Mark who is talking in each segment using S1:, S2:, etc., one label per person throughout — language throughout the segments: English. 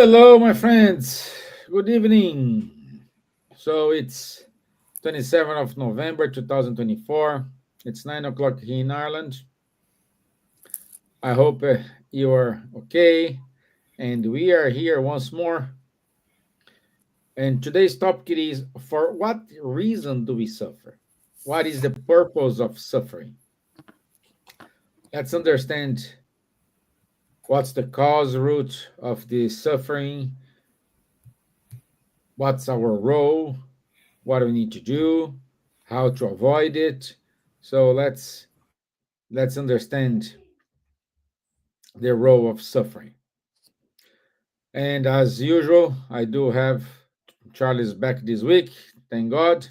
S1: Hello, my friends. Good evening. So it's 27th of November 2024. It's 9 o'clock here in Ireland. I hope you are okay. And we are here once more. And today's topic is, for what reason do we suffer? What is the purpose of suffering? Let's understand what's the cause root of the suffering, what's our role, what do we need to do, how to avoid it. So let's understand the role of suffering. And as usual, I do have Charles back this week. Thank God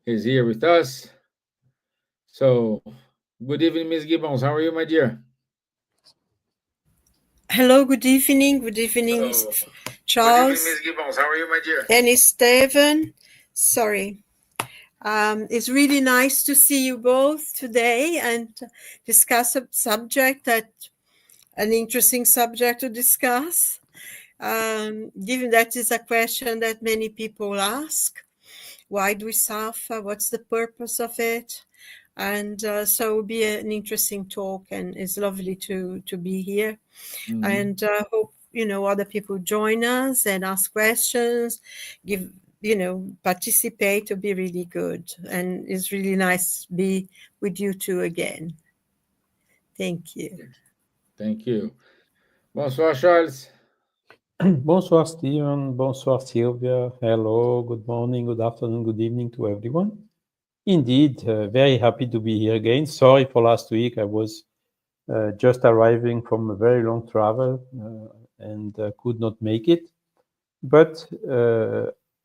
S1: he's here with us. So good evening, Miss Gibbons. How are you, my dear?
S2: Hello, good evening. Good evening, Charles.
S1: Good evening, Miss Gibbons. How are you, my dear?
S2: And Stevan. Sorry. It's really nice to see you both today and discuss a subject an interesting subject to discuss. Given that is a question that many people ask, why do we suffer? What's the purpose of it? And so it will be an interesting talk, and it's lovely to be here.
S1: Mhm.
S2: And hope other people join us and ask questions, give participate. To be really good, and it's really nice to be with you two again. Thank you.
S1: Thank you. Bonsoir, Charles.
S3: Bonsoir, Steven. Bonsoir, Silvia. Hello, good morning, good afternoon, good evening to everyone. Indeed, very happy to be here again. Sorry for last week. I was just arriving from a very long travel and could not make it. But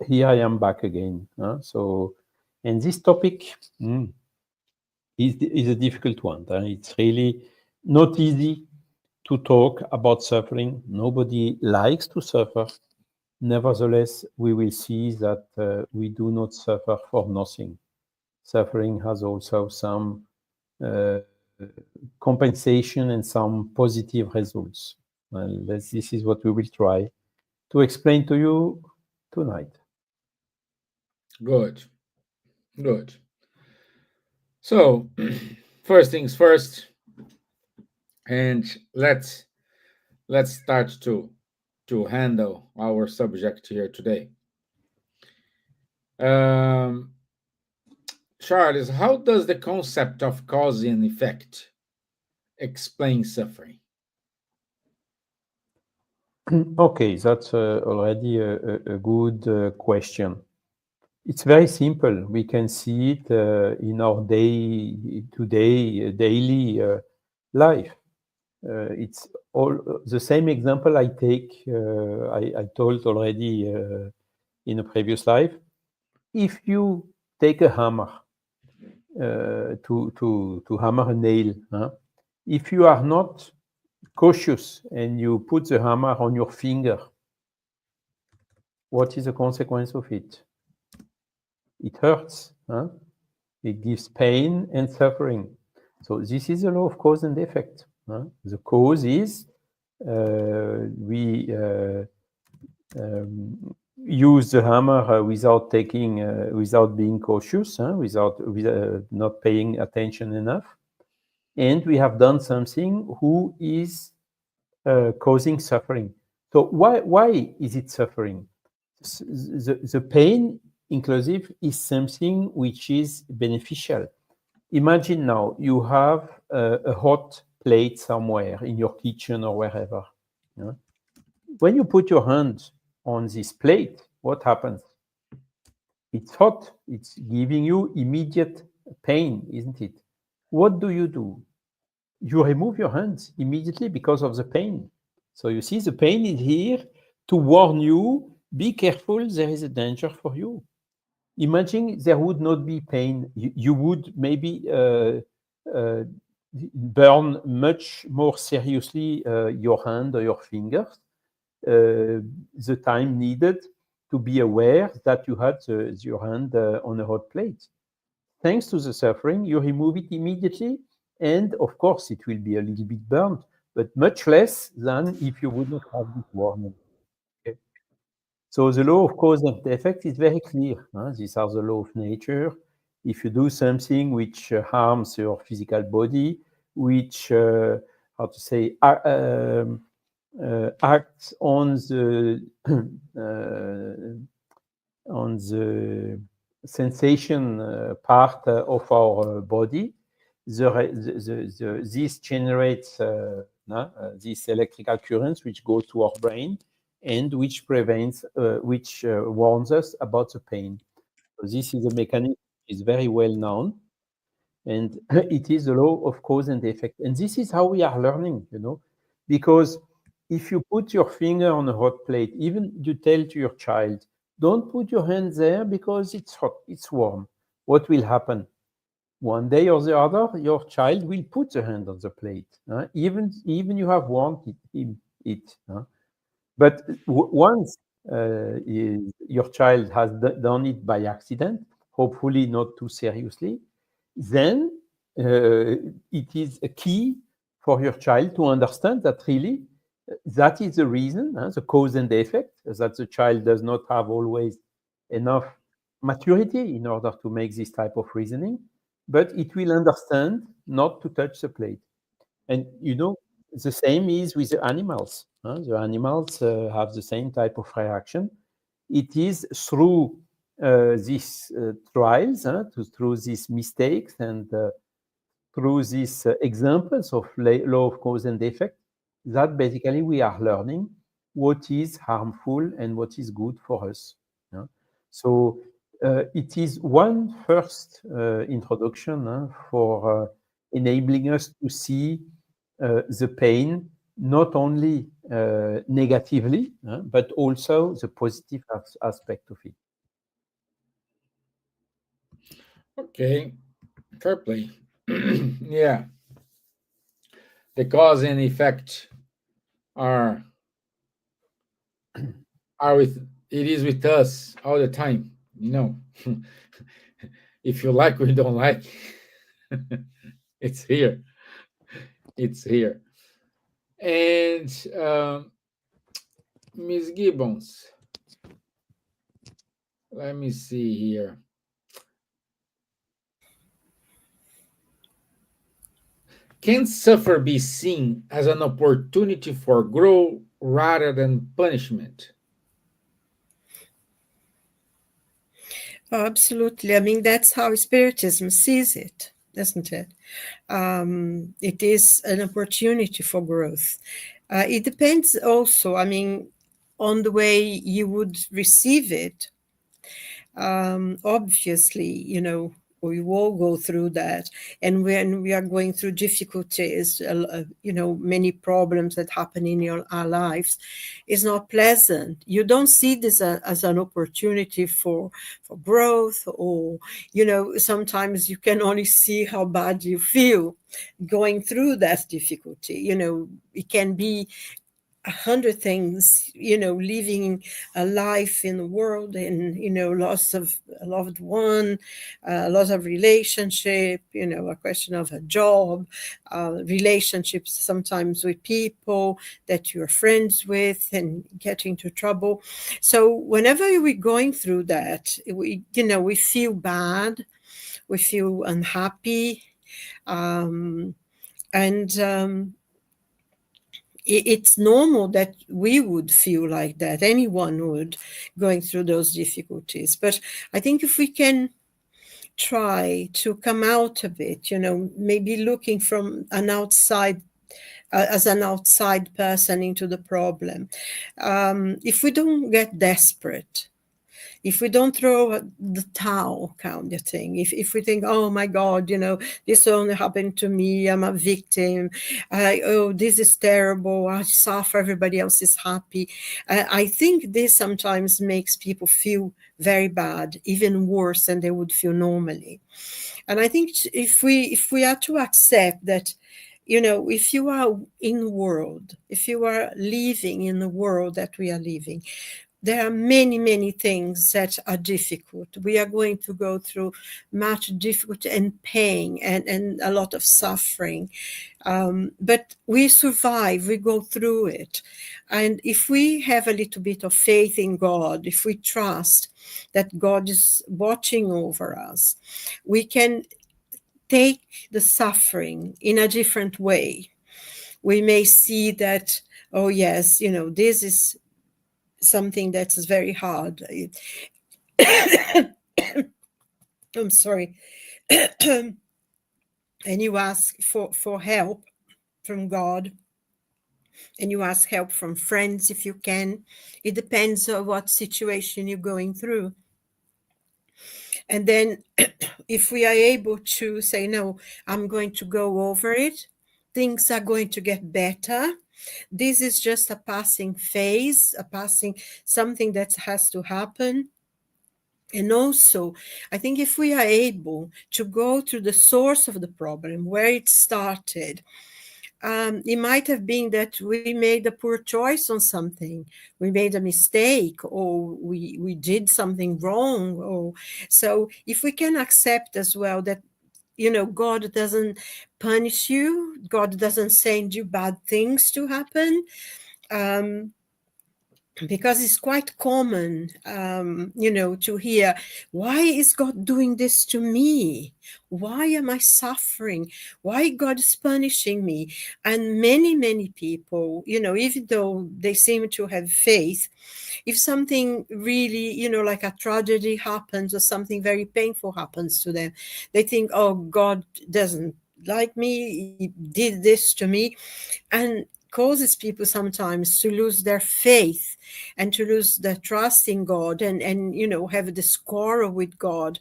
S3: here I am back again. And this topic is a difficult one. It's really not easy to talk about suffering. Nobody likes to suffer. Nevertheless, we will see that we do not suffer for nothing. Suffering has also some compensation and some positive results. And this is what we will try to explain to you tonight.
S1: Good. Good. So, first things first, and let's start to handle our subject here today. Um, Charles, how does the concept of cause and effect explain suffering?
S3: Okay, that's already a good question. It's very simple. We can see it in our daily life. It's all the same example I take. I told already in a previous life. If you take a hammer to hammer a nail, if you are not cautious and you put the hammer on your finger, what is the consequence of it? It hurts. It gives pain and suffering. So this is the law of cause and effect. The cause is we use the hammer without being cautious, without not paying attention enough, and we have done something who is causing suffering. So why is it suffering? The pain inclusive is something which is beneficial. Imagine now you have a hot plate somewhere in your kitchen or wherever. When you put your hand on this plate, what happens? It's hot. It's giving you immediate pain, isn't it? What do? You remove your hands immediately because of the pain. So you see, the pain is here to warn you, be careful, there is a danger for you. Imagine there would not be pain. You would maybe burn much more seriously your hand or your fingers. The time needed to be aware that you had your hand on a hot plate. Thanks to the suffering, you remove it immediately, and of course it will be a little bit burnt, but much less than if you would not have this warning. So the law of cause and effect is very clear. These are the law of nature. If you do something which harms your physical body, which how to say acts on the sensation part of our body, this generates these electrical currents which go to our brain and which warns us about the pain. So this is a mechanism which is very well known, and it is the law of cause and effect. And this is how we are learning, because if you put your finger on a hot plate, even you tell to your child, don't put your hand there because it's hot, it's warm. What will happen? One day or the other, your child will put the hand on the plate, even you have warned him it. But once your child has done it by accident, hopefully not too seriously, then it is a key for your child to understand that really that is the reason, the cause and the effect, that the child does not have always enough maturity in order to make this type of reasoning, but it will understand not to touch the plate. And the same is with the animals. The animals have the same type of reaction. It is through these trials, through these mistakes, and through these examples of law of cause and effect, that basically we are learning what is harmful and what is good for us. So it is one first introduction for enabling us to see the pain not only negatively, but also the positive aspect of it.
S1: Okay, fair play. Yeah, the cause and effect are with it is with us all the time. If you like or you don't like, it's here. It's here. And Miss Gibbons, let me see here. Can suffer be seen as an opportunity for growth rather than punishment?
S2: Oh, absolutely. I mean, that's how Spiritism sees it, isn't it? It is an opportunity for growth. It depends also, I mean, on the way you would receive it. Obviously, we all go through that. And when we are going through difficulties, many problems that happen in our lives, it's not pleasant. You don't see this as an opportunity for growth, or, sometimes you can only see how bad you feel going through that difficulty. It can be 100 things, living a life in the world, and loss of a loved one, loss of relationship, a question of a job, relationships sometimes with people that you're friends with and get into trouble. So whenever we're going through that, we feel bad, we feel unhappy, and it's normal that we would feel like that. Anyone would, going through those difficulties. But I think if we can try to come out of it, maybe looking from an outside, as an outside person into the problem, if we don't get desperate, if we don't throw the towel kind of thing, if we think, oh my God, this only happened to me, I'm a victim, this is terrible, I suffer, everybody else is happy. I think this sometimes makes people feel very bad, even worse than they would feel normally. And I think if we are to accept that, if you are in the world, if you are living in the world that we are living, there are many, many things that are difficult. We are going to go through much difficulty and pain and a lot of suffering. But we survive, we go through it. And if we have a little bit of faith in God, if we trust that God is watching over us, we can take the suffering in a different way. We may see that, oh yes, this is something that's very hard. I'm sorry. And you ask for help from God, and you ask help from friends if you can. It depends on what situation you're going through. And then if we are able to say, no, I'm going to go over it, things are going to get better. This is just a passing phase, something that has to happen. And also, I think if we are able to go to the source of the problem, where it started, it might have been that we made a poor choice on something, we made a mistake, or we did something wrong. Or so if we can accept as well that, God doesn't punish you, God doesn't send you bad things to happen. Because it's quite common, to hear, why is God doing this to me? Why am I suffering? Why God is punishing me? And many, many people, even though they seem to have faith, if something really, like a tragedy happens or something very painful happens to them, they think, oh, God doesn't like me, he did this to me. And causes people sometimes to lose their faith and to lose their trust in God and have this quarrel with God,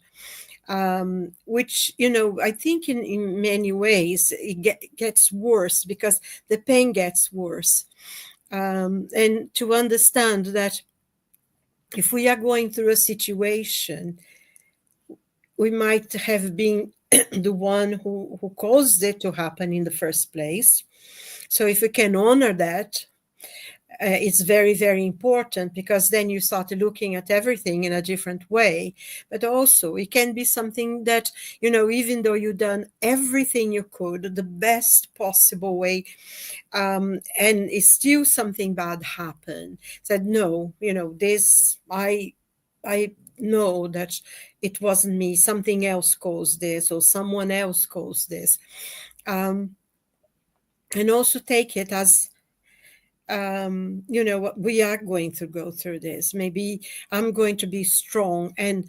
S2: which, I think in many ways it gets worse because the pain gets worse. And to understand that if we are going through a situation, we might have been the one who caused it to happen in the first place. So if we can honor that, it's very, very important, because then you start looking at everything in a different way. But also it can be something that, even though you've done everything you could, the best possible way, and it's still something bad happened. Said, no, this, I know that it wasn't me, something else caused this, or someone else caused this. And also take it as, we are going to go through this. Maybe I'm going to be strong. And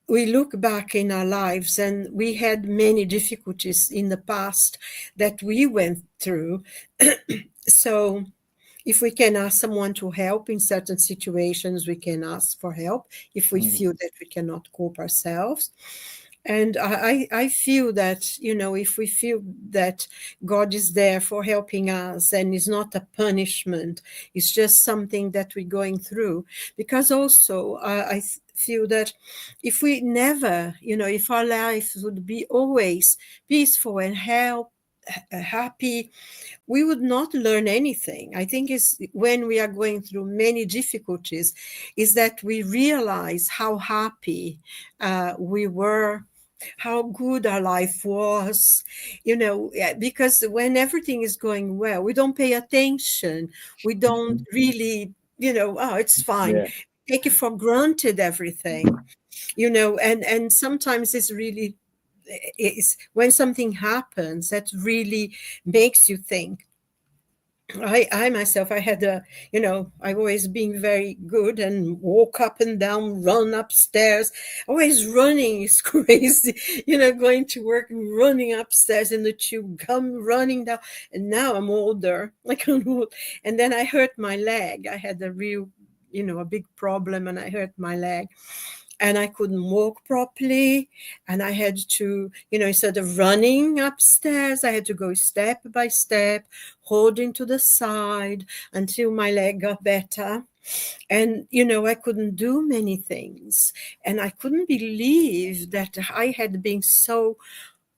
S2: we look back in our lives and we had many difficulties in the past that we went through. So if we can ask someone to help in certain situations, we can ask for help if we feel that we cannot cope ourselves. And I feel that, if we feel that God is there for helping us and it's not a punishment, it's just something that we're going through. Because also I feel that if we never, if our life would be always peaceful and happy, we would not learn anything. I think it's when we are going through many difficulties is that we realize how happy we were, how good our life was, because when everything is going well, we don't pay attention. We don't really, oh, it's fine.
S1: Yeah.
S2: Take it for granted, everything, and sometimes it's really, it's when something happens that really makes you think. I myself, I had I've always been very good and walk up and down, run upstairs, always running is crazy, going to work and running upstairs in the tube, come running down. And now I'm older, like I'm old. And then I hurt my leg. I had a real, a big problem, and I hurt my leg. And I couldn't walk properly. And I had to, instead of running upstairs, I had to go step by step, holding to the side until my leg got better. And, I couldn't do many things. And I couldn't believe that I had been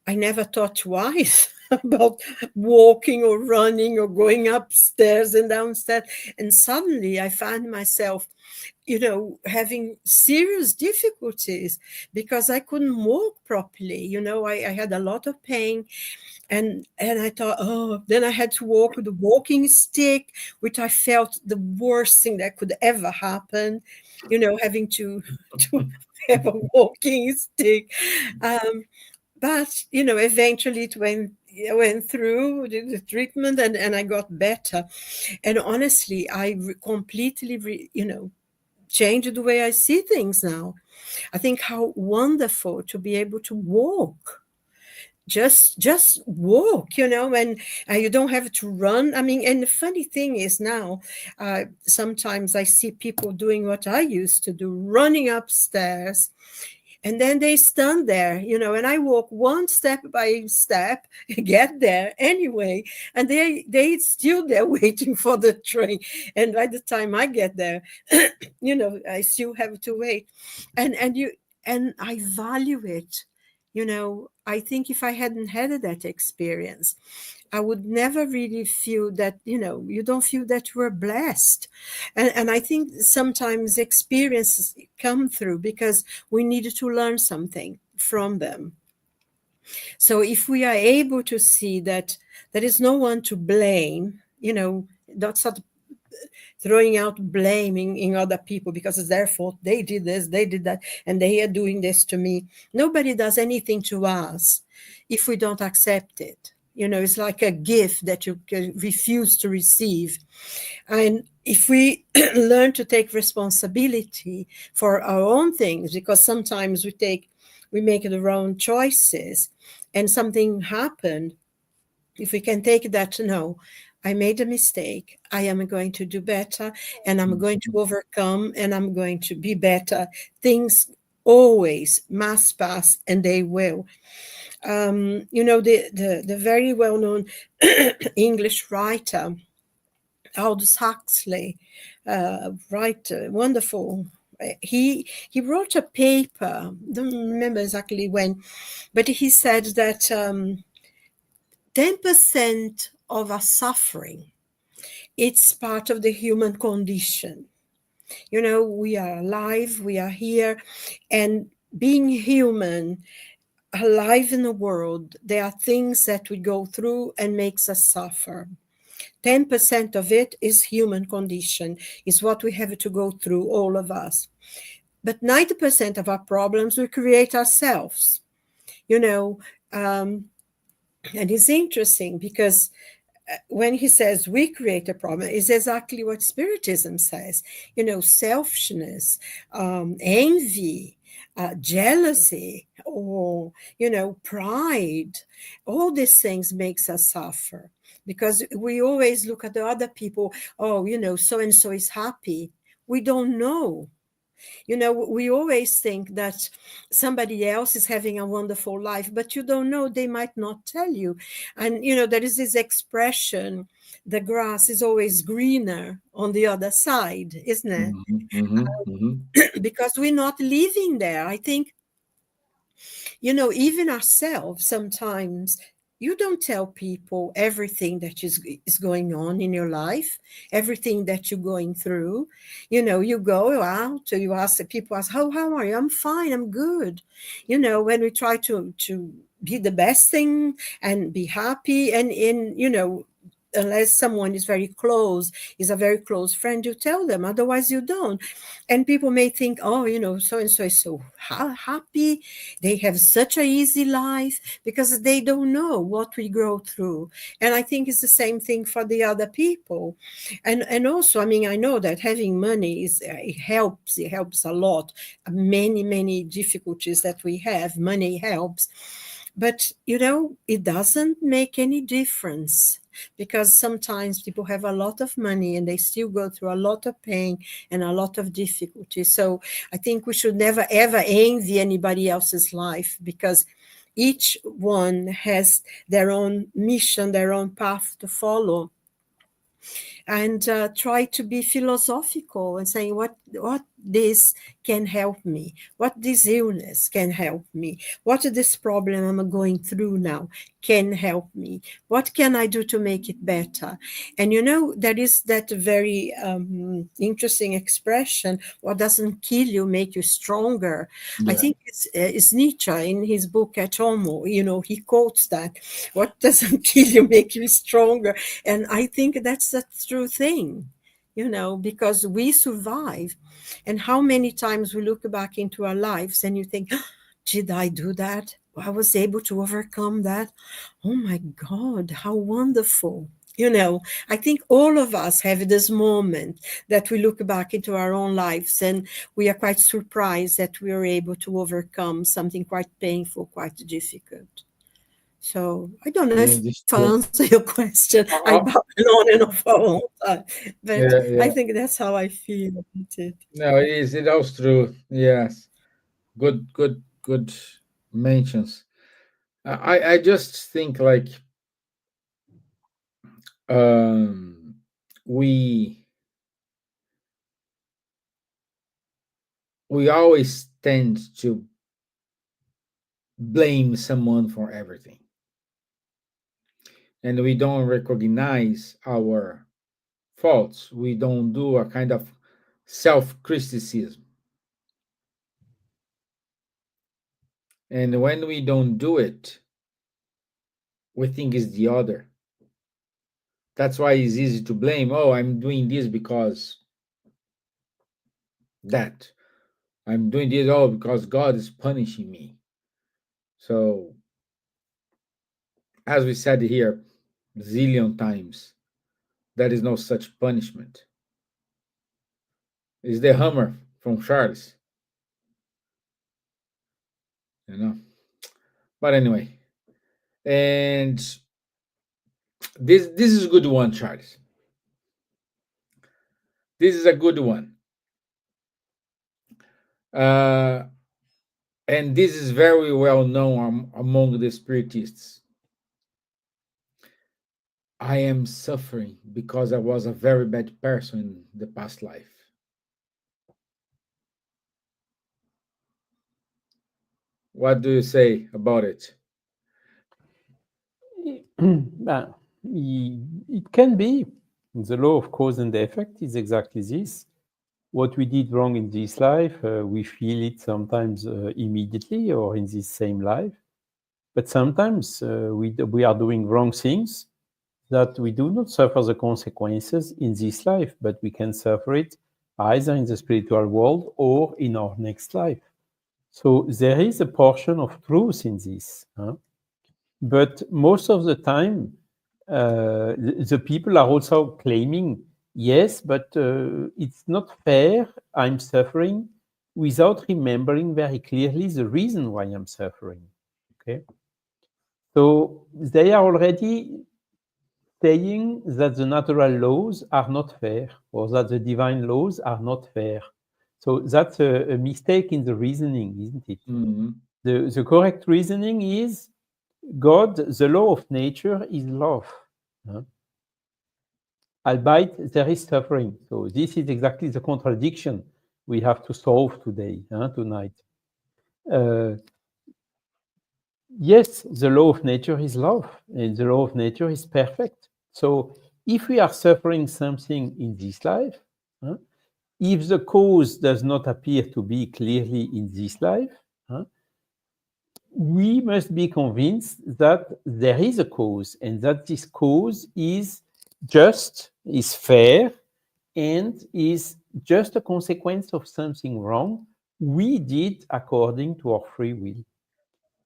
S2: I never thought twice about walking or running or going upstairs and downstairs. And suddenly I found myself, having serious difficulties because I couldn't walk properly. I had a lot of pain. And I thought, then I had to walk with a walking stick, which I felt the worst thing that could ever happen, having to have a walking stick. But, eventually I went through the treatment and I got better. And honestly, I completely, changed the way I see things now. I think how wonderful to be able to walk. Just walk, and you don't have to run. I mean, and the funny thing is now, sometimes I see people doing what I used to do, running upstairs, and then they stand there, and I walk one step by step, get there anyway, and they still there waiting for the train. And by the time I get there, I still have to wait. And I value it. I think if I hadn't had that experience, I would never really feel that, you don't feel that you were blessed. And I think sometimes experiences come through because we need to learn something from them. So if we are able to see that there is no one to blame, that's not throwing out blaming in other people because it's their fault. They did this, they did that, and they are doing this to me. Nobody does anything to us if we don't accept it. It's like a gift that you can refuse to receive. And if we learn to take responsibility for our own things, because sometimes we make the wrong choices and something happened, if we can take that, no, I made a mistake. I am going to do better, and I'm going to overcome, and I'm going to be better. Things always must pass, and they will. The very well-known English writer, Aldous Huxley, wonderful. He wrote a paper, don't remember exactly when, but he said that 10% of our suffering, it's part of the human condition. We are alive, we are here, and being human, alive in the world, there are things that we go through and makes us suffer. 10% of it is human condition, is what we have to go through, all of us. But 90% of our problems we create ourselves, and it's interesting because when he says we create a problem, is exactly what Spiritism says. Selfishness, envy, jealousy, or pride. All these things makes us suffer because we always look at the other people. Oh, so and so is happy. We don't know. We always think that somebody else is having a wonderful life, but you don't know, they might not tell you. And, there is this expression, the grass is always greener on the other side, isn't it? Because we're not living there. I think, even ourselves, sometimes you don't tell people everything that is going on in your life, everything that you're going through. You go out, you ask people, how are you? I'm fine, I'm good. When we try to be the best thing and be happy, and unless someone is very close, is a very close friend, you tell them, otherwise you don't. And people may think, oh, so-and-so is so happy, they have such an easy life, because they don't know what we go through. And I think it's the same thing for the other people. And also, I mean, I know that having money it helps a lot. Many difficulties that we have, money helps. But, it doesn't make any difference, because sometimes people have a lot of money and they still go through a lot of pain and a lot of difficulty. So I think we should never, ever envy anybody else's life, because each one has their own mission, their own path to follow. And try to be philosophical and saying, what this can help me? What this illness can help me? What this problem I'm going through now can help me? What can I do to make it better? And there is that very interesting expression, what doesn't kill you make you stronger. I
S1: Yeah.
S2: think it's Nietzsche in his book At Homo, he quotes that, what doesn't kill you make you stronger. And I think that's the true thing, because we survive. And how many times we look back into our lives and you think, did I do that? I was able to overcome that. Oh my God, how wonderful. I think all of us have this moment that we look back into our own lives and we are quite surprised that we are able to overcome something quite painful, quite difficult. So I don't know
S1: Yeah,
S2: if I
S1: this
S2: answer your question. I
S1: uh,
S2: babble on and on for a long time, but
S1: yeah,
S2: I
S1: yeah.
S2: think that's how I feel about it.
S1: No, it is. It was true. Yes. Good, good, good mentions. I just think like um we we always tend to blame someone for everything, and we don't recognize our faults. We don't do a kind of self-criticism, and when we don't do it, we think it's the other. That's why it's easy to blame. Oh, I'm doing this because that. I'm doing this all because God is punishing me. So, as we said here zillion times, there is no such punishment. It's the hammer from Charles, you know. But anyway, and this is a good one, Charles. This is a good one. Uh, and this is very well known among the spiritists. I am suffering because I was a very bad person in the past life. What do you say about it?
S3: Well, it can be. The law of cause and effect is exactly this. What we did wrong in this life, we feel it sometimes immediately or in this same life. But sometimes we are doing wrong things that we do not suffer the consequences in this life, but we can suffer it either in the spiritual world or in our next life. So there is a portion of truth in this. Huh? But most of the time, the people are also claiming, yes, but it's not fair, I'm suffering, without remembering very clearly the reason why I'm suffering. Okay? So they are already saying that the natural laws are not fair or that the divine laws are not fair. So that's a mistake in the reasoning, isn't it?
S1: Mhm.
S3: The correct reasoning is God, the law of nature is love. Huh? Albeit there is suffering. So this is exactly the contradiction we have to solve today, tonight. Uh, yes, the law of nature is love, and the law of nature is perfect. So if we are suffering something in this life, huh, if the cause does not appear to be clearly in this life, huh, we must be convinced that there is a cause and that this cause is just, is fair, and is just a consequence of something wrong we did according to our free will.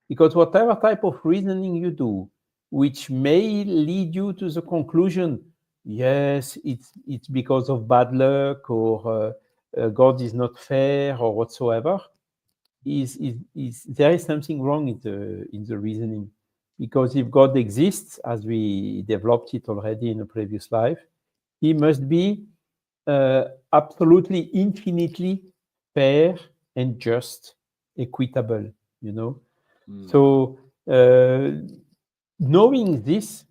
S3: Because whatever type of reasoning you do, which may lead you to the conclusion, yes, it's because of bad luck or God is not fair or whatsoever, is there is something wrong in the reasoning. Because if God exists, as we developed it already in a previous life, he must be absolutely infinitely fair and just, equitable, you know.
S1: Mm.
S3: So knowing this,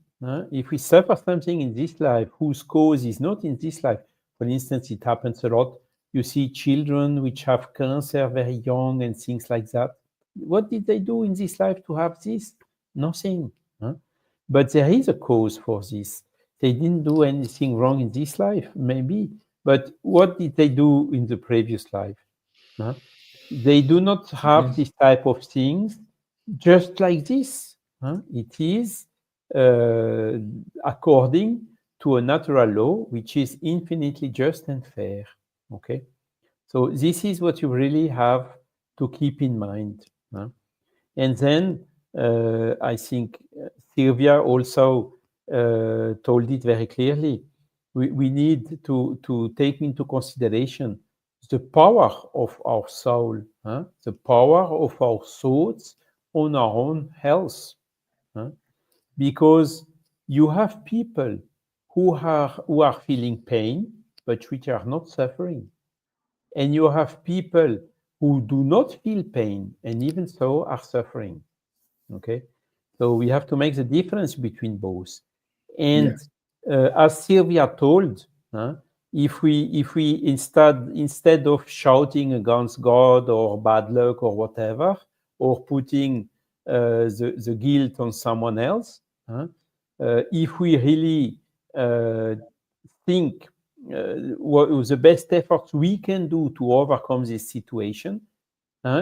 S3: if we suffer something in this life whose cause is not in this life, for instance, it happens a lot You see children which have cancer very young and things like that. What did they do in this life to have this? Nothing. Huh? But there is a cause for this. They didn't do anything wrong in this life, maybe. But what did they do in the previous life? Huh? They do not have
S1: Yes.
S3: this type of things just like this. Huh? It is according to a natural law, which is infinitely just and fair. Okay, so this is what you really have to keep in mind. Huh? And then I think Silvia also told it very clearly. We need to take into consideration the power of our soul, huh? The power of our thoughts on our own health. Huh? Because you have people who are feeling pain, but which are not suffering. And you have people who do not feel pain and even so are suffering. Okay, so we have to make the difference between both.
S1: Yeah.
S3: And as Silvia told, if we instead of shouting against God or bad luck or whatever, or putting the guilt on someone else, if we really think what the best efforts we can do to overcome this situation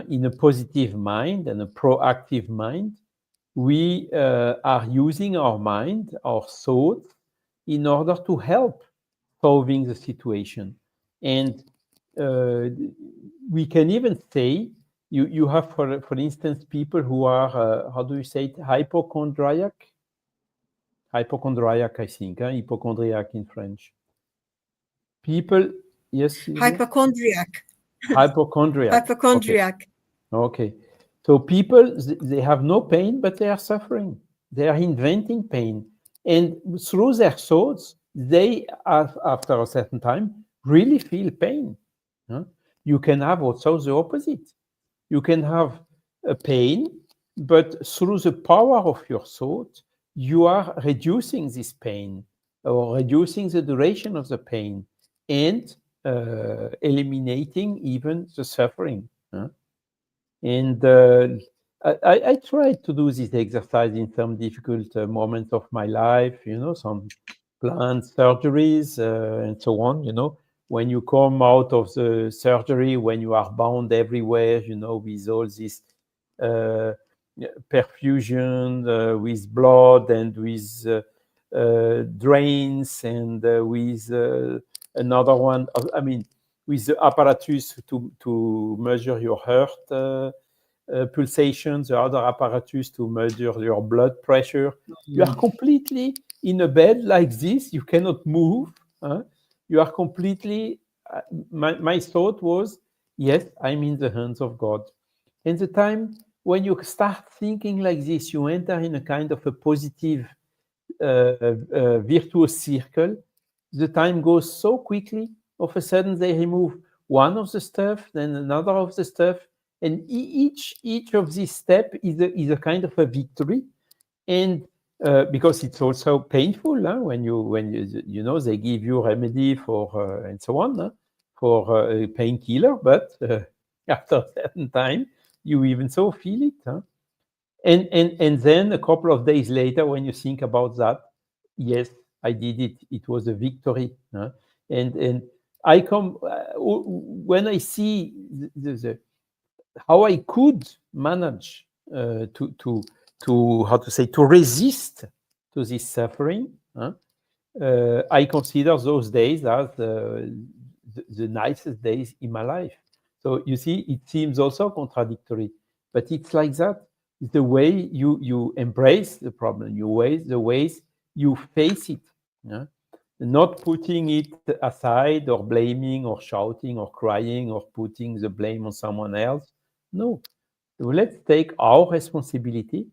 S3: in a positive mind and a proactive mind, we are using our mind, our thoughts, in order to help solving the situation. And we can even say, you have, for instance, people who are, how do you say it, hypochondriac? Hypochondriac, I think, hypochondriac in French. People, yes, Silvia?
S2: Hypochondriac.
S3: Hypochondriac. Okay.
S2: Hypochondriac.
S3: Okay. So people, they have no pain, but they are suffering. They are inventing pain. And through their thoughts, they, after a certain time, really feel pain. Huh? You can have also the opposite. You can have a pain, but through the power of your thought, you are reducing this pain or reducing the duration of the pain and eliminating even the suffering. Huh? And I tried to do this exercise in some difficult moments of my life, some planned surgeries and so on, when you come out of the surgery, when you are bound everywhere, with all this uh, perfusion with blood and with drains and with another one, I mean, with the apparatus to measure your heart pulsations, the other apparatus to measure your blood pressure. You are completely in a bed like this. You cannot move. You are completely. My thought was, yes, I'm in the hands of God. And the time when you start thinking like this, you enter in a kind of a positive, virtuous circle. The time goes so quickly. All of a sudden, they remove one of the stuff, then another of the stuff, and each of these steps is a kind of a victory. And because it's also painful when they give you remedy for and so on for a painkiller, but after a certain time you even so feel it. And then a couple of days later, when you think about that, yes, I did it. It was a victory. And I come when I see how I could manage to how to say, to resist to this suffering. I consider those days as the nicest days in my life. So you see, it seems also contradictory, but it's like that. It's the way you embrace the problem, the ways you face it. Not putting it aside or blaming or shouting or crying or putting the blame on someone else. No, let's take our responsibility,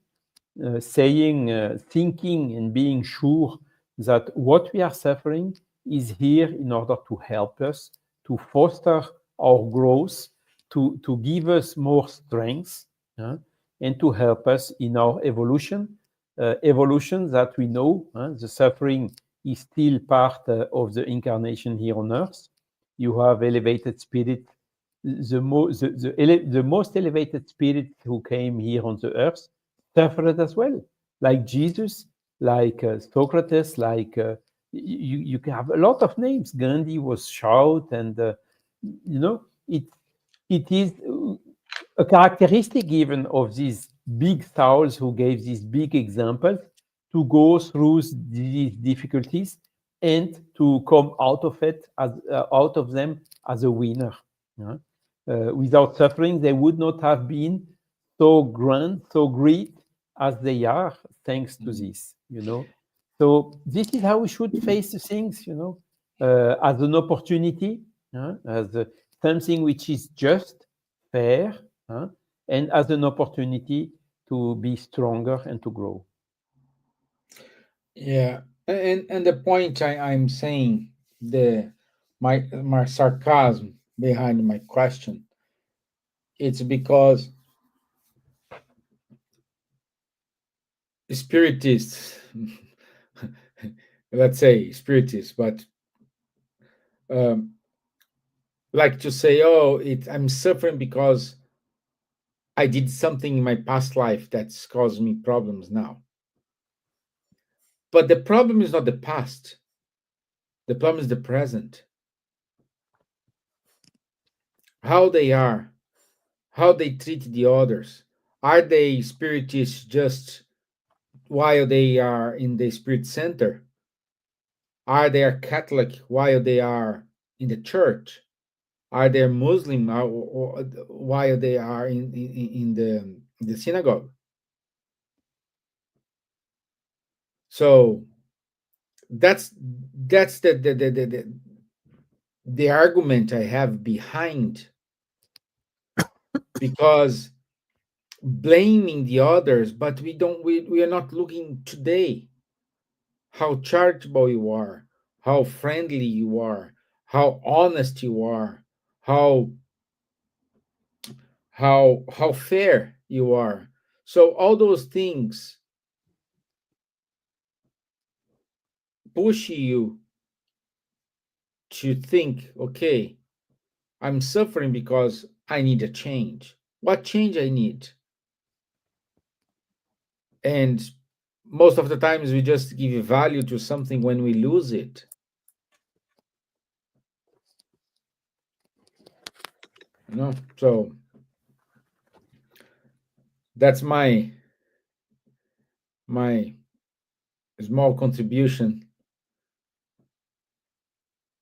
S3: thinking and being sure that what we are suffering is here in order to help us, to foster our growth, to give us more strength, and to help us in our evolution. Evolution that we know, the suffering is still part of the incarnation here on earth. you have elevated spirit. The most elevated spirit who came here on the earth suffered as well, like Jesus, like Socrates, like you can have a lot of names. Gandhi was shout, and it is a characteristic even of these big souls who gave these big examples to go through these difficulties and to come out of it out of them as a winner. Without suffering, they would not have been so grand, so great as they are, thanks to this. So this is how we should face the things. As an opportunity, as something which is just, fair, and as an opportunity to be stronger and to grow.
S1: Yeah, and the point I'm saying, my sarcasm behind my question, it's because spiritists, let's say spiritists, but um, like to say, oh, I'm suffering because I did something in my past life that's caused me problems now. But the problem is not the past. The problem is the present. How they are, how they treat the others. Are they spiritists just while they are in the spirit center? Are they Catholic while they are in the church? Are they Muslim or while they are in the synagogue? So that's the argument I have behind, because blaming the others, but we are not looking today how charitable you are, how friendly you are, how honest you are, how fair you are. So all those things push you to think, okay, I'm suffering because I need a change. What change I need? And most of the times we just give value to something when we lose it. So that's my small contribution,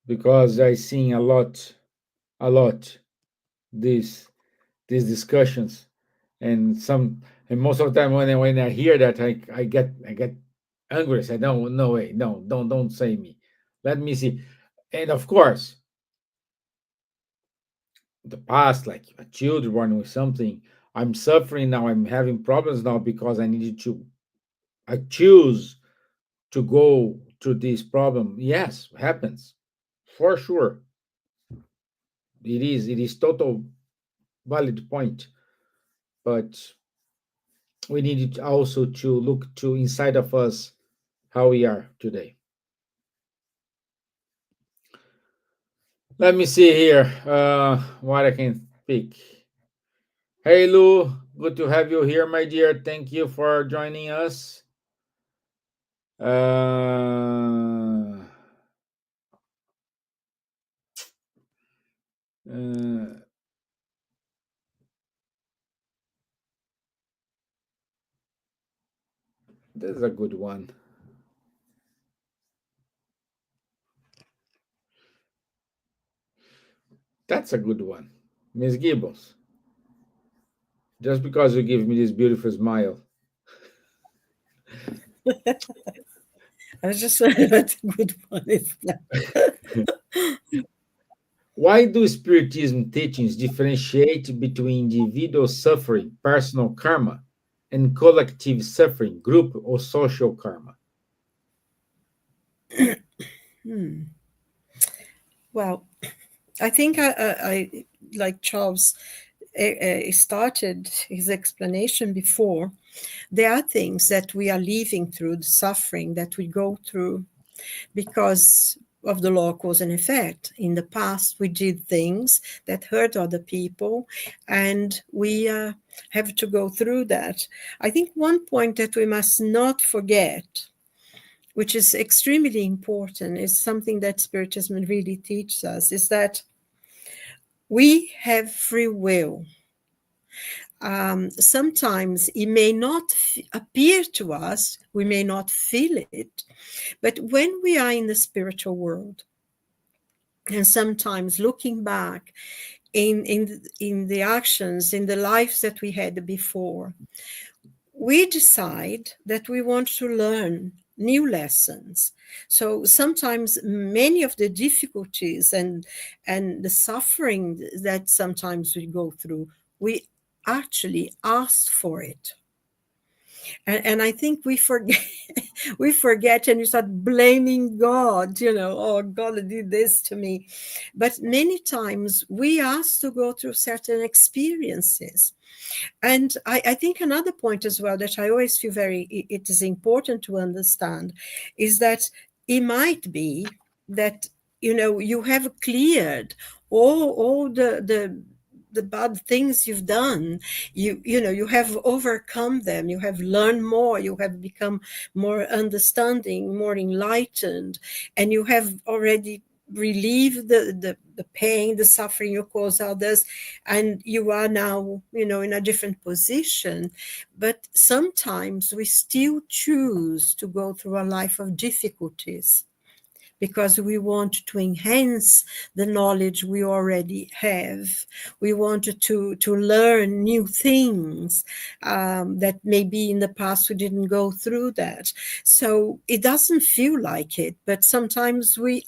S1: because I seen a lot these discussions, and most of the time when I hear that, I get angry. I say, no way, no, don't say me. Let me see. And of course, the past, like a child born with something, I'm suffering now, I'm having problems now because I choose to go to this problem. Yes, happens for sure. It is total valid point, but we need also to look to inside of us how we are today. Let me see here what I can speak. Hey Lou, good to have you here, my dear. Thank you for joining us. Uh, this is a good one. That's a good one. Miss Gibbons. Just because you give me this beautiful smile.
S2: I was just wondering what a good one is.
S1: Why do Spiritism teachings differentiate between individual suffering, personal karma, and collective suffering, group or social karma?
S2: Well, I think I like Charles started his explanation before. There are things that we are living through, the suffering that we go through, because of the law cause and effect. In the past, we did things that hurt other people, and we have to go through that. I think one point that we must not forget, which is extremely important, is something that Spiritism really teaches us, is that we have free will. Sometimes it may not appear to us, we may not feel it, but when we are in the spiritual world, and sometimes looking back in the actions, in the lives that we had before, we decide that we want to learn new lessons. So sometimes many of the difficulties and the suffering that sometimes we go through, we actually asked for it. And I think we forget, we forget, and we start blaming God, oh, God did this to me. But many times we ask to go through certain experiences. And I think another point as well that I always feel it is important to understand is that it might be that, you have cleared all the bad things you've done. You have overcome them. You have learned more. You have become more understanding, more enlightened, and you have already relieve the pain, the suffering you cause others, and you are now, in a different position. But sometimes we still choose to go through a life of difficulties because we want to enhance the knowledge we already have. We want to learn new things that maybe in the past we didn't go through that. So it doesn't feel like it, but sometimes we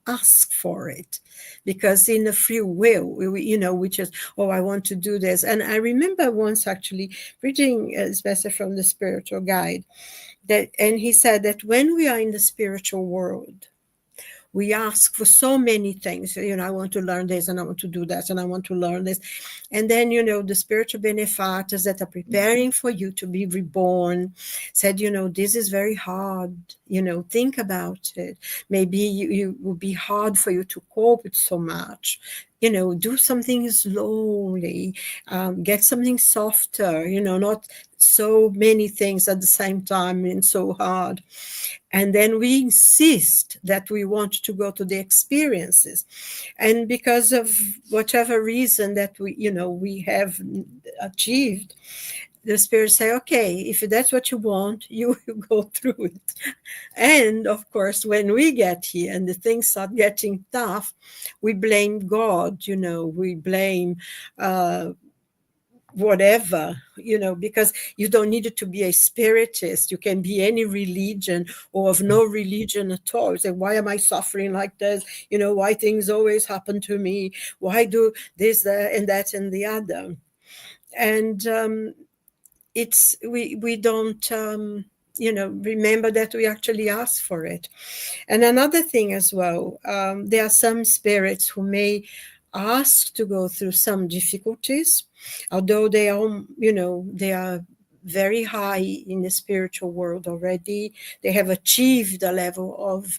S2: ask for it, because in the free will, we just, I want to do this. And I remember once actually reading especially from the spiritual guide, and he said that when we are in the spiritual world, we ask for so many things. I want to learn this, and I want to do that, and I want to learn this. And then, the spiritual benefactors that are preparing for you to be reborn said, this is very hard. Think about it. Maybe it will be hard for you to cope with so much. Do something slowly, get something softer, not so many things at the same time and so hard. And then we insist that we want to go to the experiences. And because of whatever reason that we have achieved, the spirit say, okay, if that's what you want, you go through it. And of course, when we get here and the things start getting tough, we blame God, we blame whatever, because you don't need to be a spiritist. You can be any religion or of no religion at all. You say, why am I suffering like this? Why things always happen to me? Why do this, that, and the other? And we don't remember that we actually asked for it. And another thing as well, there are some spirits who may ask to go through some difficulties, although they are very high in the spiritual world already. They have achieved a level of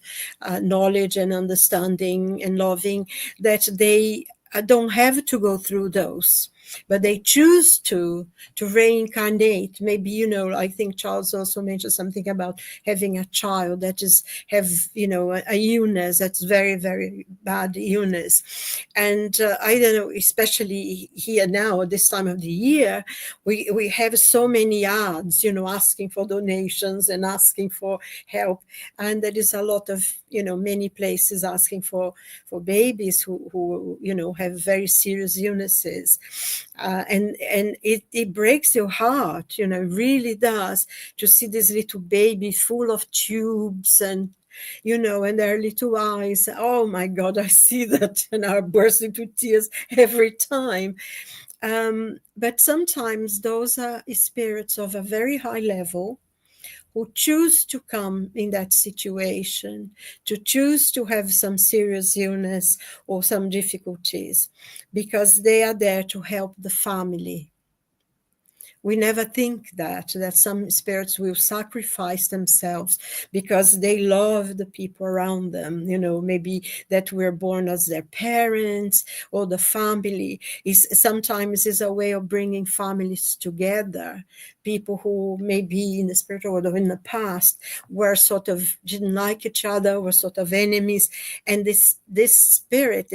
S2: knowledge and understanding and loving that they don't have to go through those, but they choose to reincarnate. Maybe, I think Charles also mentioned something about having a child that have a illness that's very, very bad illness. And I don't know, especially here now at this time of the year, we have so many ads, asking for donations and asking for help. And there is a lot of, many places asking for babies who have very serious illnesses. And it breaks your heart, it really does, to see this little baby full of tubes and their little eyes. Oh my God, I see that and I burst into tears every time. But sometimes those are spirits of a very high level who choose to come in that situation, to choose to have some serious illness or some difficulties, because they are there to help the family. we never think that some spirits will sacrifice themselves because they love the people around them, maybe that we're born as their parents, or the family is sometimes is a way of bringing families together. People who maybe in the spiritual world or in the past were sort of didn't like each other, were sort of enemies, and this spirit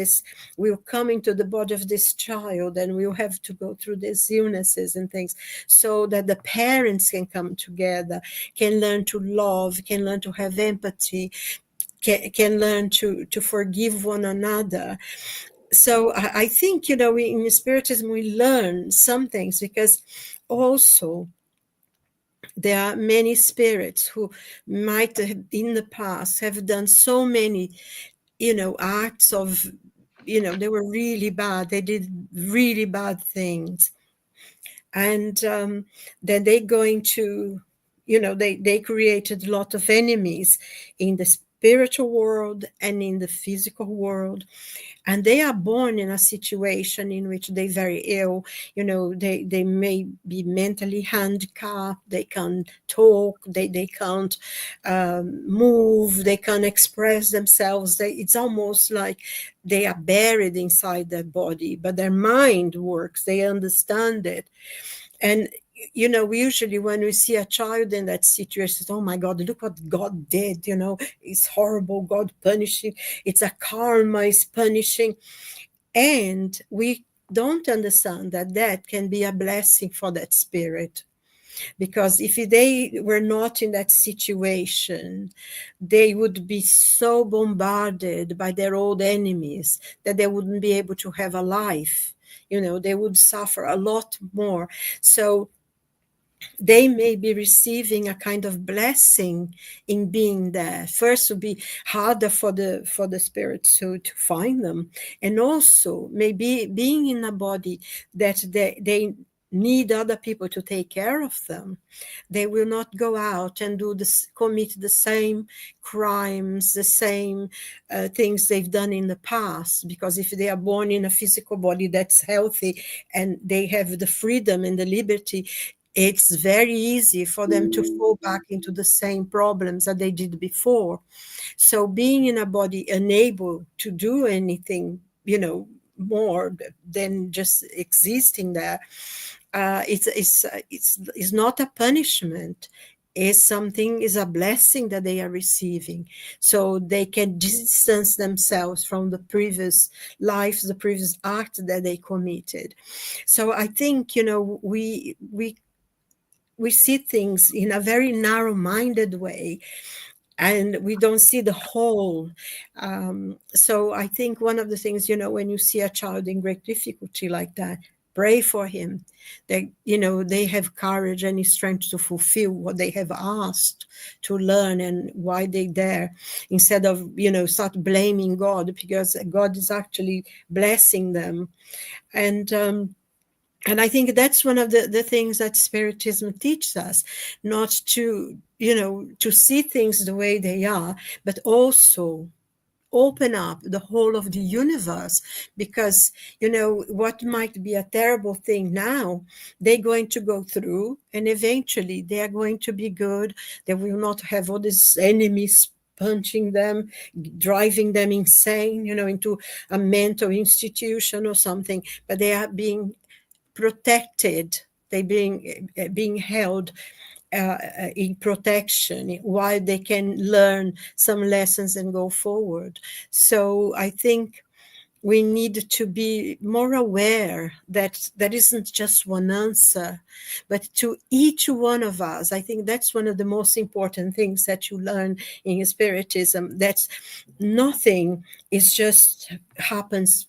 S2: will come into the body of this child, and we'll have to go through these illnesses and things, so that the parents can come together, can learn to love, can learn to have empathy, can learn to forgive one another. So I think, in Spiritism, we learn some things, because also there are many spirits who might have, in the past, have done so many, acts of, they were really bad. They did really bad things. And then they're going to, they created a lot of enemies in the spiritual world and in the physical world. And they are born in a situation in which they're very ill. They may be mentally handicapped. They can't talk. They can't move. They can't express themselves. It's almost like they are buried inside their body, but their mind works. They understand it. And usually when we see a child in that situation, oh my God, look what God did, it's horrible, God punishing, it's a karma, is punishing. And we don't understand that can be a blessing for that spirit. Because if they were not in that situation, they would be so bombarded by their old enemies that they wouldn't be able to have a life. They would suffer a lot more. So they may be receiving a kind of blessing in being there. First, it would be harder for the spirits to find them, and also maybe being in a body that they need other people to take care of them. They will not go out and commit the same crimes, the same things they've done in the past, because if they are born in a physical body that's healthy and they have the freedom and the liberty, it's very easy for them to fall back into the same problems that they did before. So being in a body unable to do anything, more than just existing there, it's not a punishment. Is a blessing that they are receiving, so they can distance themselves from the previous lives, the previous act that they committed. So I think, we see things in a very narrow-minded way, and we don't see the whole. So I think one of the things, when you see a child in great difficulty like that, pray for him. They have courage and strength to fulfill what they have asked to learn and why they're there, instead of, start blaming God, because God is actually blessing them. And I think that's one of the things that Spiritism teaches us, not to, to see things the way they are, but also open up the whole of the universe. Because, what might be a terrible thing now, they're going to go through, and eventually they are going to be good. They will not have all these enemies punching them, driving them insane, into a mental institution or something, but they are being protected. They being held in protection while they can learn some lessons and go forward. So I think we need to be more aware that there isn't just one answer, but to each one of us. I think that's one of the most important things that you learn in Spiritism, that nothing is just happens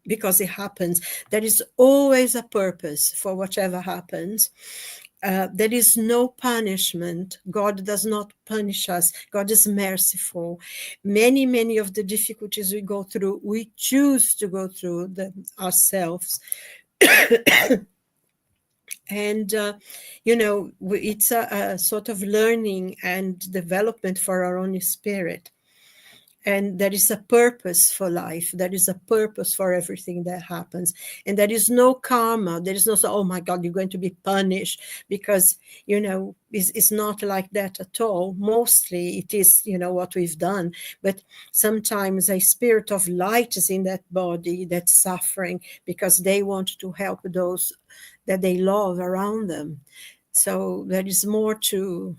S2: because it happens. There is always a purpose for whatever happens. There is no punishment. God does not punish us. God is merciful. Many of the difficulties we go through, we choose to go through them ourselves. And, it's a sort of learning and development for our own spirit. And there is a purpose for life. There is a purpose for everything that happens. And there is no karma. There is no, oh my God, you're going to be punished, because, it's not like that at all. Mostly it is, what we've done. But sometimes a spirit of light is in that body that's suffering because they want to help those that they love around them. So there is more to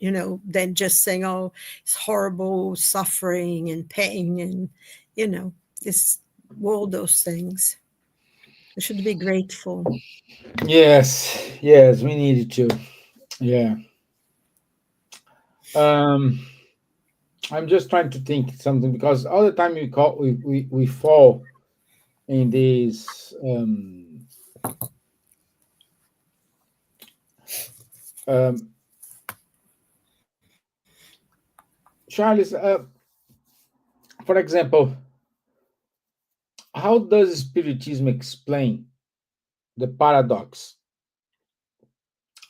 S2: than just saying, oh, it's horrible suffering and pain and, this, all those things. We should be grateful.
S1: Yes, we needed to. Yeah. I'm just trying to think something, because all the time we fall in these Charles, for example, how does Spiritism explain the paradox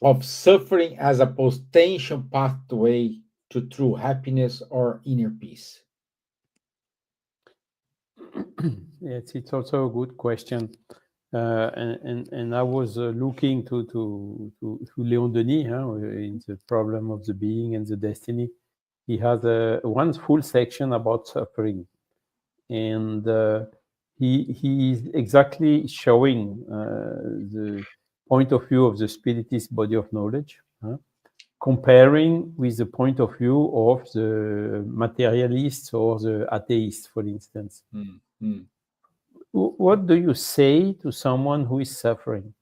S1: of suffering as a potential pathway to true happiness or inner peace?
S3: Yes, it's also a good question. And I was looking to Léon Denis in the problem of the being and the destiny. He has one full section about suffering, and he is exactly showing the point of view of the Spiritist body of knowledge, comparing with the point of view of the materialists or the atheists, for instance.
S1: Mm-hmm.
S3: What do you say to someone who is suffering?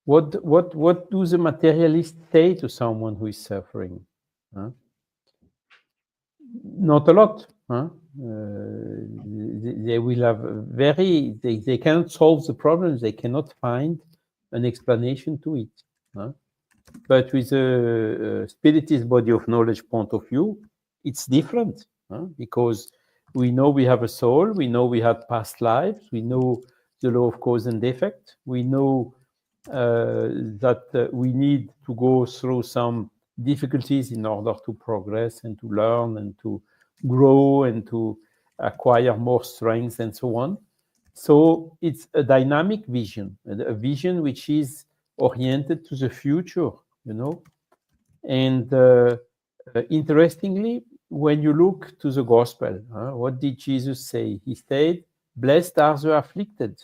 S3: What do the materialists say to someone who is suffering? Not a lot. They will have they cannot solve the problems. They cannot find an explanation to it. But with a Spiritist body of knowledge point of view, it's different, because we know we have a soul, we know we had past lives, we know the law of cause and effect, we know that we need to go through some difficulties in order to progress and to learn and to grow and to acquire more strength and so on. So it's a dynamic vision, a vision which is oriented to the future, And interestingly, when you look to the gospel, what did Jesus say? He said, "Blessed are the afflicted,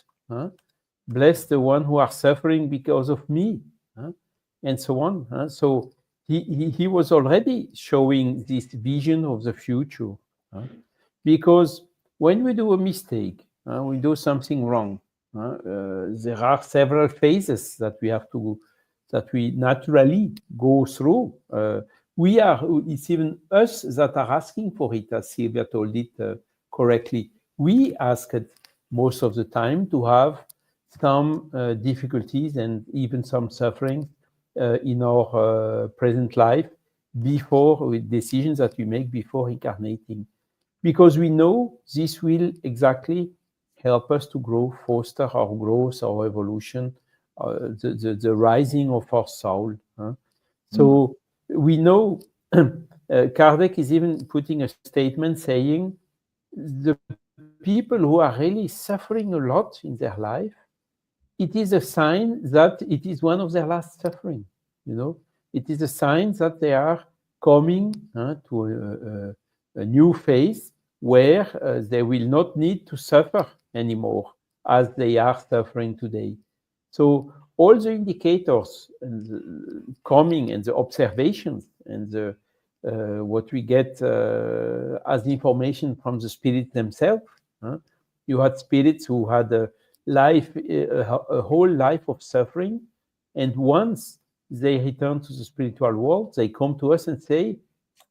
S3: blessed the one who are suffering because of me," and so on. So he was already showing this vision of the future, because when we do a mistake, we do something wrong. There are several phases that we naturally go through. It's even us that are asking for it, as Silvia told it correctly. We ask it most of the time to have some difficulties and even some suffering in our present life with decisions that we make before incarnating, because we know this will exactly help us to grow, foster our growth, our evolution, the rising of our soul. So we know Kardec is even putting a statement saying the people who are really suffering a lot in their life, it is a sign that it is one of their last suffering. It is a sign that they are coming to a new phase where they will not need to suffer anymore as they are suffering today. So all the indicators and the coming and the observations and the what we get as information from the spirits themselves. You had spirits who had a whole life of suffering, and once they return to the spiritual world, they come to us and say,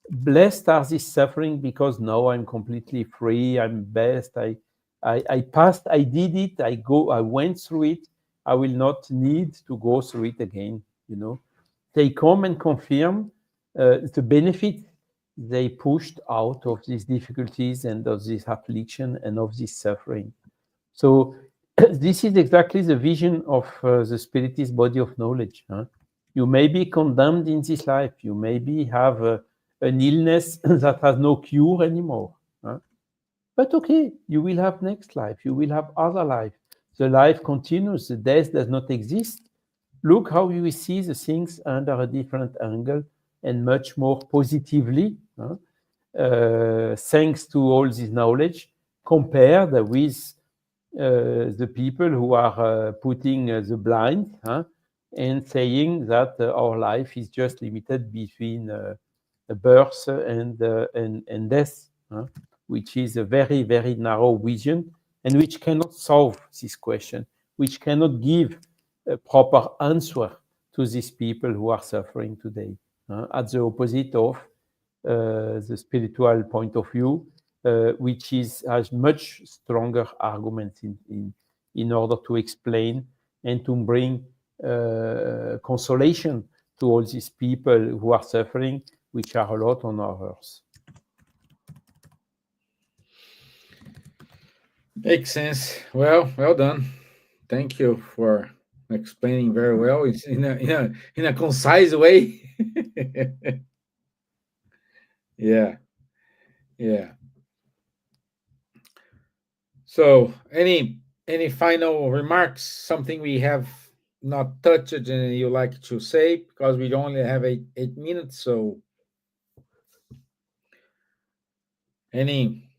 S3: "Blessed are this suffering because now I'm completely free. I'm blessed. I passed. I did it. I went through it. I will not need to go through it again." They come and confirm the benefit they pushed out of these difficulties and of this affliction and of this suffering. So this is exactly the vision of the Spiritist body of knowledge. You may be condemned in this life. You maybe have a an illness that has no cure anymore. Huh? But okay, you will have next life. You will have other life. The life continues. The death does not exist. Look how you see the things under a different angle and much more positively, huh? Thanks to all this knowledge, compared with the people who are putting the blind, huh? And saying that our life is just limited between birth and death, huh? Which is a very, very narrow vision and which cannot solve this question, which cannot give a proper answer to these people who are suffering today. At the opposite of the spiritual point of view, which has much stronger arguments in order to explain and to bring consolation to all these people who are suffering, which are a lot on our earth.
S1: Makes sense. Well done. Thank you for explaining very well. It's in a concise way. Yeah, yeah. So, any final remarks? Something we have not touched and you like to say, because we only have 8 minutes. So, any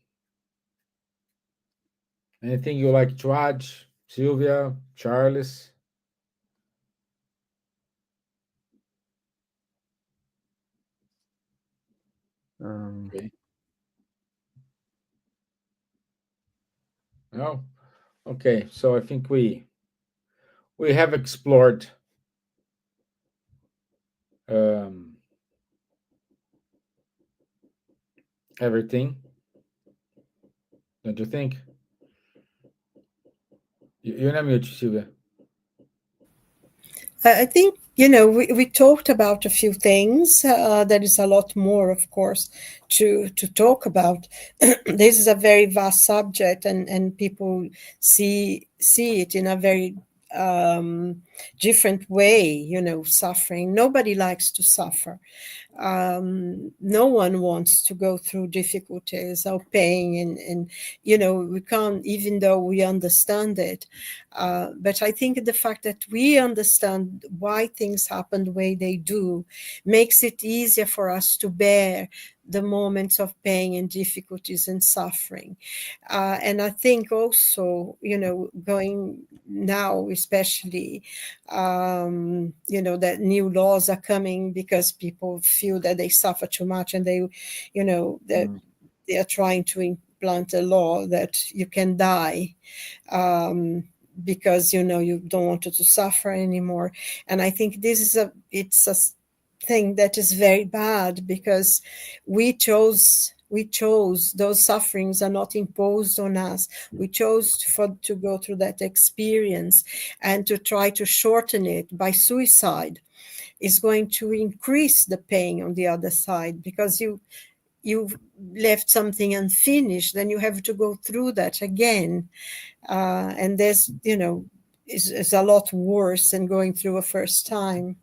S1: anything you like to add, Silvia, Charles? Okay. No. Okay. So I think we have explored um, everything. Don't you think? You're not mute, Silvia.
S2: I think, we talked about a few things. There is a lot more, of course, to talk about. This is a very vast subject, and people see it in a very different way, suffering. Nobody likes to suffer. No one wants to go through difficulties or pain, and we can't, even though we understand it. But I think the fact that we understand why things happen the way they do makes it easier for us to bear the moments of pain and difficulties and suffering. And I think also, going now, especially, that new laws are coming because people feel that they suffer too much, and that they are trying to implant a law that you can die because you don't want to suffer anymore. And I think this is it's a thing that is very bad, because we chose those sufferings are not imposed on us. We chose to go through that experience, and to try to shorten it by suicide is going to increase the pain on the other side, because you've left something unfinished, then you have to go through that again. And there's, is a lot worse than going through a first time.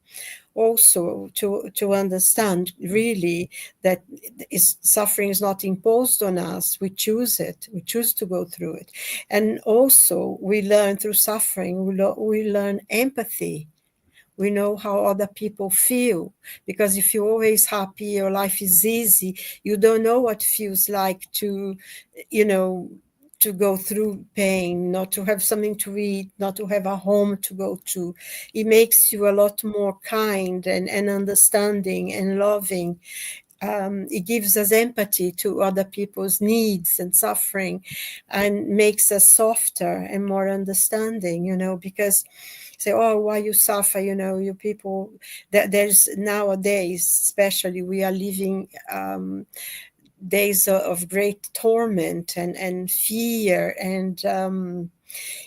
S2: Also, to understand really that suffering is not imposed on us. We choose it. We choose to go through it. And also, we learn through suffering, we learn empathy. We know how other people feel, because if you're always happy, your life is easy, you don't know what it feels like to go through pain, not to have something to eat, not to have a home to go to. It makes you a lot more kind and understanding and loving. It gives us empathy to other people's needs and suffering, and makes us softer and more understanding, because say, oh, why you suffer, you people, there's nowadays, especially, we are living days of great torment and fear. And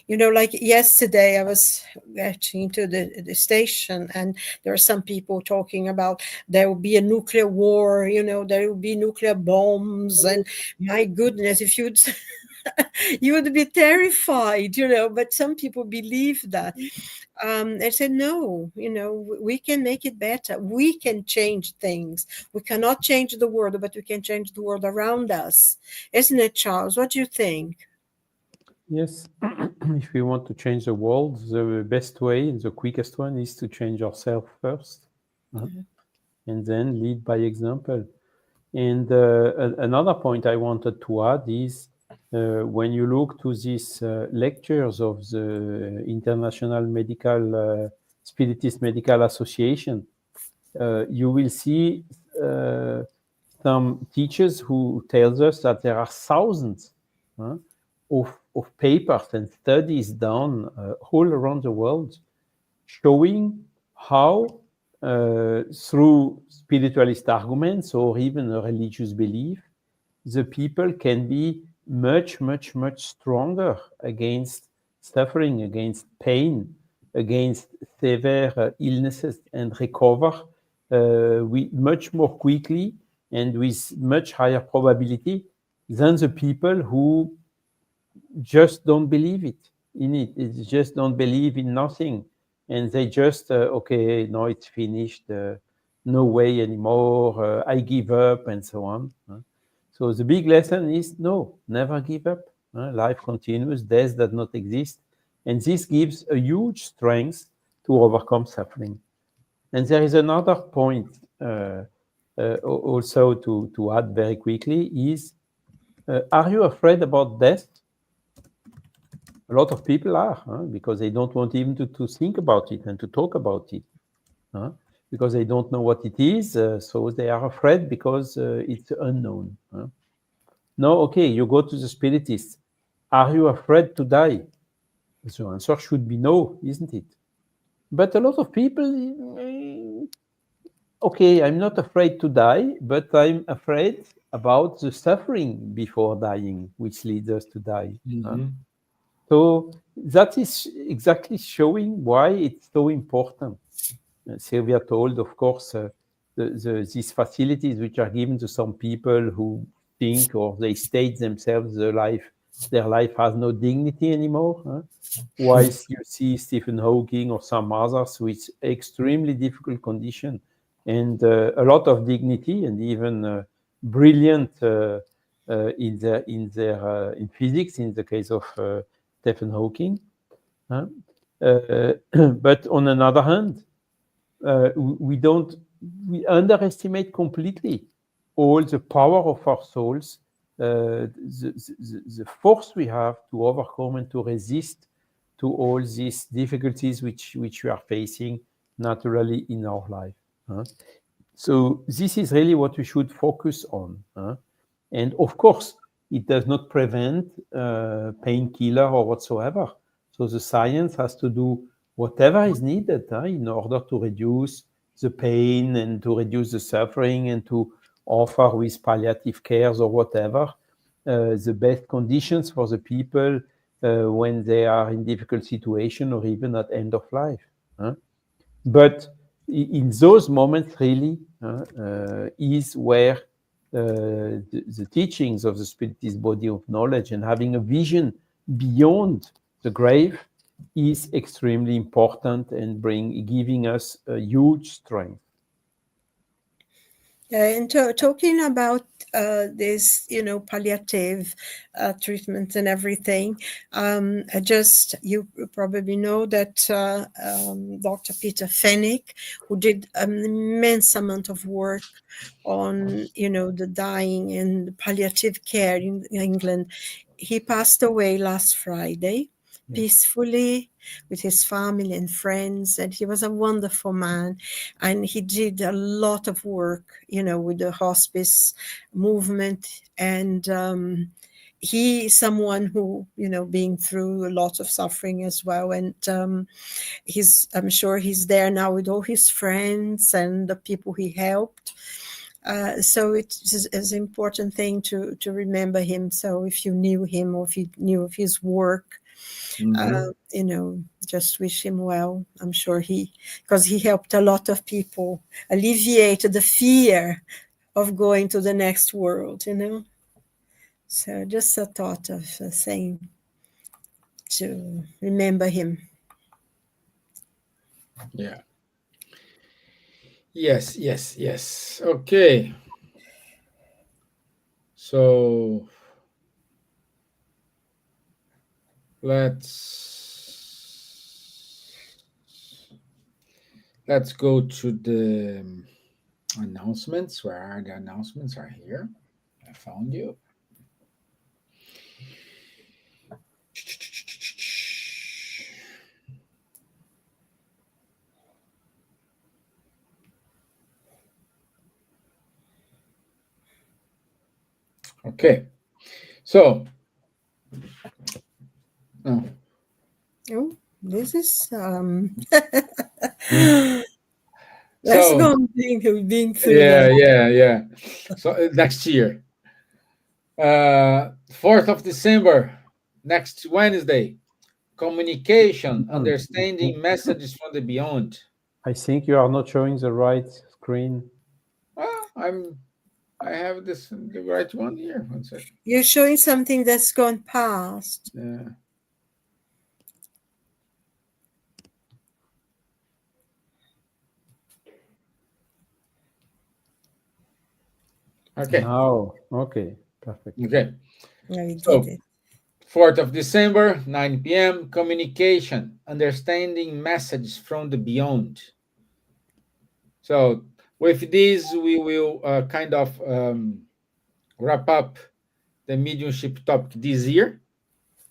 S2: like yesterday I was watching to the station, and there are some people talking about there will be a nuclear war, there will be nuclear bombs, and my goodness, if you'd You would be terrified, but some people believe that. I said, no, we can make it better. We can change things. We cannot change the world, but we can change the world around us. Isn't it, Charles? What do you think?
S3: Yes, if we want to change the world, the best way and the quickest one is to change ourselves first, and then lead by example. And another point I wanted to add is when you look to these lectures of the International Spiritist Medical Association, you will see some teachers who tells us that there are thousands of papers and studies done all around the world showing how through spiritualist arguments or even a religious belief, the people can be much, much, much stronger against suffering, against pain, against severe illnesses, and recover much more quickly and with much higher probability than the people who just don't believe in it. They just don't believe in nothing. And they just, okay, no, it's finished. No way anymore. I give up, and so on. So the big lesson is no, never give up. Life continues. Death does not exist. And this gives a huge strength to overcome suffering. And there is another point also to add very quickly is, are you afraid about death? A lot of people are, because they don't want even to think about it and to talk about it, because they don't know what it is, so they are afraid because it's unknown. No, okay, you go to the spiritist. Are you afraid to die? The answer should be no, isn't it? But a lot of people, okay, I'm not afraid to die, but I'm afraid about the suffering before dying, which leads us to die. So that is exactly showing why it's so important. Silvia told, of course, these facilities which are given to some people who think or they state themselves their life has no dignity anymore. Whilst you see Stephen Hawking or some others with extremely difficult condition and a lot of dignity and even brilliant in physics, in the case of Stephen Hawking. But on another hand, we underestimate completely all the power of our souls, the force we have to overcome and to resist to all these difficulties which we are facing naturally in our life. So this is really what we should focus on. And of course, it does not prevent painkiller or whatsoever. So the science has to do whatever is needed in order to reduce the pain and to reduce the suffering and to offer with palliative cares or whatever the best conditions for the people when they are in difficult situation or even at end of life. But in those moments really is where the teachings of the Spiritist body of knowledge and having a vision beyond the grave is extremely important and giving us a huge strength.
S2: And talking about this, palliative treatment and everything, you probably know that Dr. Peter Fenwick, who did an immense amount of work on, the dying and palliative care in England, he passed away last Friday. Peacefully with his family and friends, and he was a wonderful man, and he did a lot of work with the hospice movement, and he is someone who being through a lot of suffering as well, and I'm sure he's there now with all his friends and the people he helped. So it's an important thing to remember him. So if you knew him or if you knew of his work, just wish him well. I'm sure because he helped a lot of people alleviate the fear of going to the next world, So just a thought of saying to remember him.
S1: Yeah. Yes, yes, yes. Okay. So let's go to the announcements. Where are the announcements? Are here. I found you. Okay. So oh,
S2: Oh, this is
S1: Hmm.
S2: let's
S1: So
S2: go on being through
S1: yeah,
S2: that.
S1: yeah. So next year, 4th of December, next Wednesday, communication, understanding messages from the beyond.
S3: I think you are not showing the right screen.
S1: Well, I have this the right one here. One second.
S2: You're showing something that's gone past.
S1: Yeah. Okay.
S3: Now, okay, perfect.
S1: Okay.
S2: No, we did
S1: So
S2: it.
S1: 4th of December, 9 p.m. Communication, understanding messages from the beyond. So with this, we will kind of wrap up the mediumship topic this year.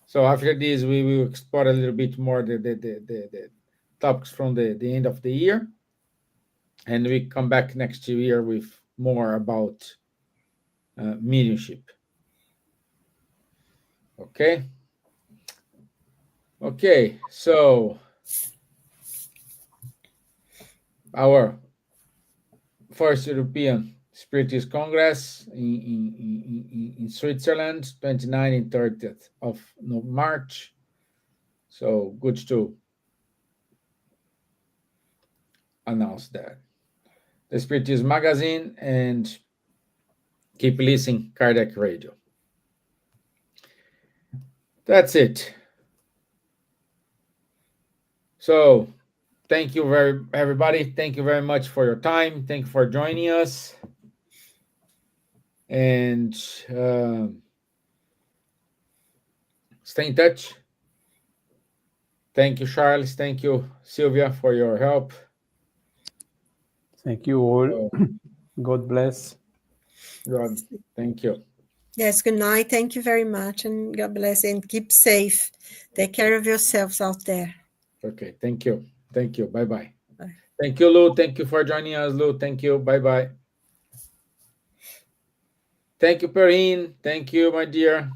S1: So after this, we will explore a little bit more the topics from the end of the year, and we come back next year with more about mediumship. Okay. Okay. So our first European Spiritist Congress in Switzerland, 29th and 30th of March. So good to announce that. The Spiritist Magazine, and keep listening Cardiac Radio. That's it. So thank you everybody. Thank you very much for your time. Thank you for joining us. And stay in touch. Thank you, Charles. Thank you, Silvia, for your help.
S3: Thank you all.
S1: So,
S3: God bless.
S1: God, thank you.
S2: Yes, good night. Thank you very much, and God bless, and keep safe. Take care of yourselves out there.
S1: Okay, thank you. Thank you. Bye-bye.
S2: Bye.
S1: Thank you, Lou. Thank you for joining us, Lou. Thank you. Bye-bye. Thank you, Perrine. Thank you, my dear.